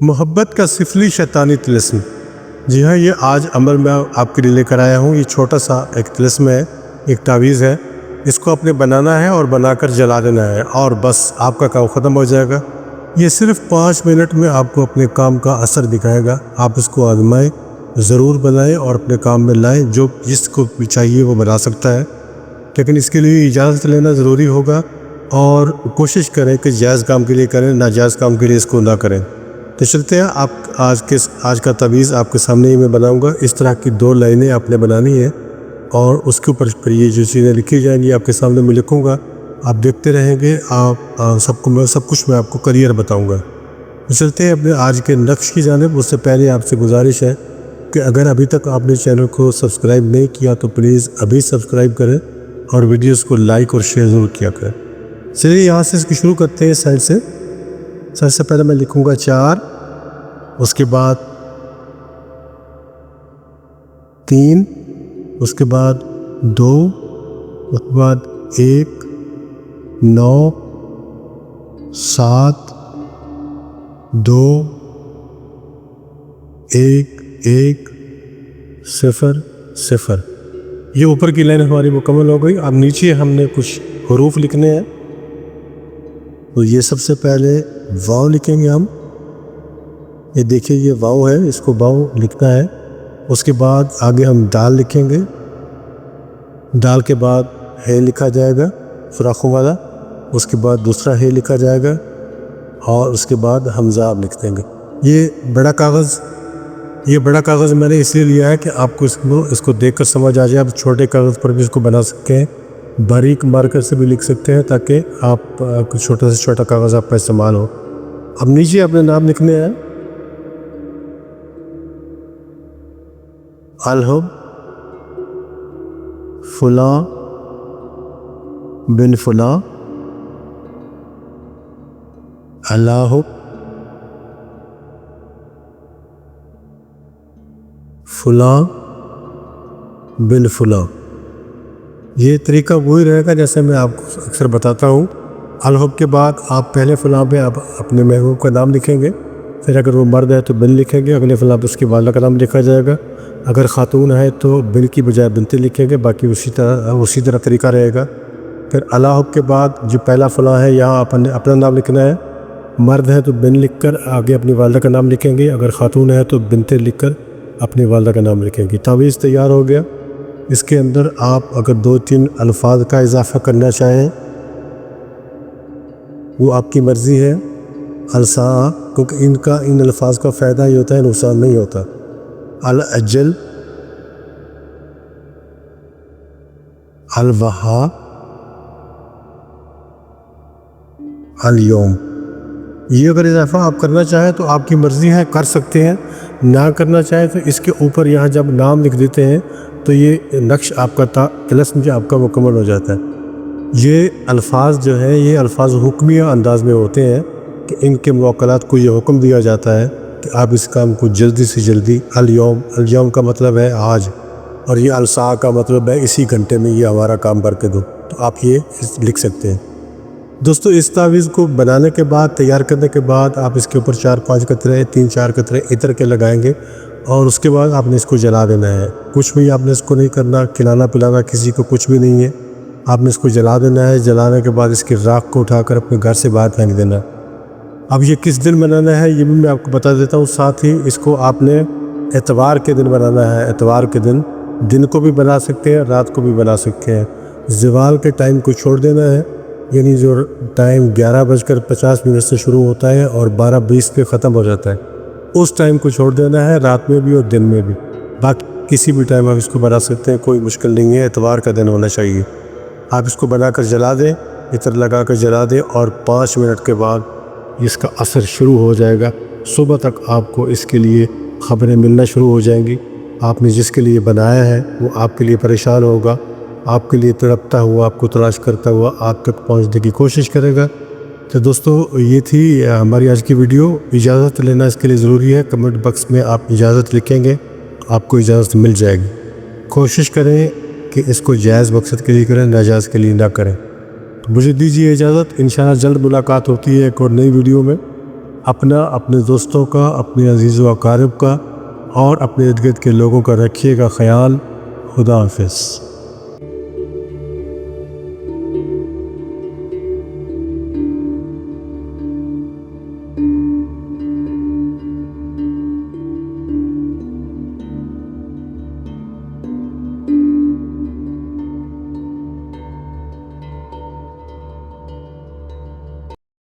محبت کا سفلی شیطانی طلسم۔ جی ہاں، یہ آج عمل میں آپ کے لیے لے کر آیا ہوں۔ یہ چھوٹا سا ایک طلسم ہے، ایک تعویذ ہے۔ اس کو اپنے بنانا ہے اور بنا کر جلا دینا ہے اور بس آپ کا کام ختم ہو جائے گا۔ یہ صرف 5 منٹ میں آپ کو اپنے کام کا اثر دکھائے گا۔ آپ اس کو آزمائیں، ضرور بنائیں اور اپنے کام میں لائیں۔ جو جس کو بھی چاہیے وہ بنا سکتا ہے، لیکن اس کے لیے اجازت لینا ضروری ہوگا اور کوشش کریں کہ جائز کام کے لیے کریں، ناجائز کام کے لیے اس کو نہ کریں۔ تو چلتے ہیں، آپ آج کا تعویذ آپ کے سامنے ہی میں بناؤں گا۔ اس طرح کی 2 لائنیں آپ نے بنانی ہیں اور اس کے اوپر پھر یہ جو چیزیں لکھی جائیں گی آپ کے سامنے میں لکھوں گا، آپ دیکھتے رہیں گے۔ سب کچھ میں آپ کو کلیئر بتاؤں گا۔ چلتے ہیں اپنے آج کے نقش کی جانب۔ اس سے پہلے آپ سے گزارش ہے کہ اگر ابھی تک آپ نے چینل کو سبسکرائب نہیں کیا تو پلیز ابھی سبسکرائب کریں اور ویڈیوز کو لائک اور شیئر ضرور کیا کریں۔ چلیے یہاں سے اس کی شروع کرتے ہیں سائڈ سے۔ سب سے پہلے میں لکھوں گا 4، اس کے بعد 3، اس کے بعد 2، اس کے بعد 1، 9، 7، 2، 1، 1، 0، 0۔ یہ اوپر کی لائن ہماری مکمل ہو گئی۔ اب نیچے ہم نے کچھ حروف لکھنے ہیں۔ تو یہ سب سے پہلے واو لکھیں گے ہم۔ یہ دیکھیے، یہ واو ہے، اس کو واو لکھنا ہے۔ اس کے بعد آگے ہم دال لکھیں گے۔ دال کے بعد ہے لکھا جائے گا سوراخوں والا۔ اس کے بعد دوسرا ہے لکھا جائے گا اور اس کے بعد حمزہ آپ لکھ دیں گے۔ یہ بڑا کاغذ میں نے اس لیے لیا ہے کہ آپ کو اس کو دیکھ کر سمجھ آ جائے۔ آپ چھوٹے کاغذ پر بھی اس کو بنا سکتے ہیں، باریک مارکر سے بھی لکھ سکتے ہیں تاکہ آپ چھوٹا سے چھوٹا کاغذ آپ کا استعمال ہو۔ اب نیچے اپنے نام لکھنے ہیں۔ الحب فلاں بن فلاں، اللہ فلاں بن فلاں۔ یہ طریقہ وہی رہے گا جیسے میں آپ کو اکثر بتاتا ہوں۔ الحب کے بعد آپ پہلے فلاں پہ آپ اپنے محبوب کا نام لکھیں گے، پھر اگر وہ مرد ہے تو بن لکھیں گے، اگلے فلاں پہ اس کی والدہ کا نام لکھا جائے گا۔ اگر خاتون ہے تو بن کی بجائے بنتے لکھیں گے، باقی اسی طرح طریقہ رہے گا۔ پھر الحب کے بعد جو پہلا فلاں ہے یہاں اپنا نام لکھنا ہے۔ مرد ہے تو بن لکھ کر آگے اپنی والدہ کا نام لکھیں گے، اگر خاتون ہے تو بنتے لکھ کر اپنی والدہ کا نام لکھیں گے۔ تعویذ تیار ہو گیا۔ اس کے اندر آپ اگر 2-3 الفاظ کا اضافہ کرنا چاہیں وہ آپ کی مرضی ہے۔ الساعہ، کیونکہ ان الفاظ کا فائدہ ہی ہوتا ہے، نقصان نہیں ہوتا۔ الاجل، الوہا، الیوم۔ یہ اگر اضافہ آپ کرنا چاہیں تو آپ کی مرضی ہے، کر سکتے ہیں۔ نہ کرنا چاہیں تو اس کے اوپر یہاں جب نام لکھ دیتے ہیں تو یہ نقش آپ کا طلسم جو آپ کا مکمل ہو جاتا ہے۔ یہ الفاظ جو ہیں یہ الفاظ حکمیہ انداز میں ہوتے ہیں کہ ان کے موکلات کو یہ حکم دیا جاتا ہے کہ آپ اس کام کو جلدی سے جلدی، الیوم کا مطلب ہے آج، اور یہ الساعہ کا مطلب ہے اسی گھنٹے میں یہ ہمارا کام کر کے دو، تو آپ یہ لکھ سکتے ہیں۔ دوستو، اس تعویذ کو بنانے کے بعد، تیار کرنے کے بعد آپ اس کے اوپر 4-5 قطرے، 3-4 قطرے عطر کے لگائیں گے اور اس کے بعد آپ نے اس کو جلا دینا ہے۔ کچھ بھی آپ نے اس کو نہیں کرنا، کھلانا پلانا کسی کو کچھ بھی نہیں ہے۔ آپ نے اس کو جلا دینا ہے۔ جلانے کے بعد اس کی راکھ کو اٹھا کر اپنے گھر سے باہر پھینک دینا ہے۔ اب یہ کس دن بنانا ہے یہ بھی میں آپ کو بتا دیتا ہوں، ساتھ ہی اس کو آپ نے اتوار کے دن بنانا ہے۔ اتوار کے دن کو بھی بنا سکتے ہیں، رات کو بھی بنا سکتے ہیں۔ زوال کے ٹائم کو چھوڑ دینا ہے، یعنی جو ٹائم 11:50 سے شروع ہوتا ہے اور 12:20 پہ ختم ہو جاتا ہے، اس ٹائم کو چھوڑ دینا ہے، رات میں بھی اور دن میں بھی۔ باقی کسی بھی ٹائم آپ اس کو بنا سکتے ہیں، کوئی مشکل نہیں ہے، اتوار کا دن ہونا چاہیے۔ آپ اس کو بنا کر جلا دیں، عطر لگا کر جلا دیں اور 5 منٹ کے بعد اس کا اثر شروع ہو جائے گا۔ صبح تک آپ کو اس کے لیے خبریں ملنا شروع ہو جائیں گی۔ آپ نے جس کے لیے بنایا ہے وہ آپ کے لیے پریشان ہوگا، آپ کے لیے تڑپتا ہوا، آپ کو تلاش کرتا ہوا آپ تک پہنچنے کی کوشش کرے گا۔ تو دوستو، یہ تھی ہماری آج کی ویڈیو۔ اجازت لینا اس کے لیے ضروری ہے۔ کمنٹ باکس میں آپ اجازت لکھیں گے، آپ کو اجازت مل جائے گی۔ کوشش کریں کہ اس کو جائز مقصد کے لیے کریں، ناجائز کے لیے نہ کریں۔ مجھے دیجیے اجازت، انشاءاللہ جلد ملاقات ہوتی ہے ایک اور نئی ویڈیو میں۔ اپنا، اپنے دوستوں کا، اپنے عزیز و اقارب کا اور اپنے ارد گرد کے لوگوں کا رکھیے گا خیال۔ خدا حافظ۔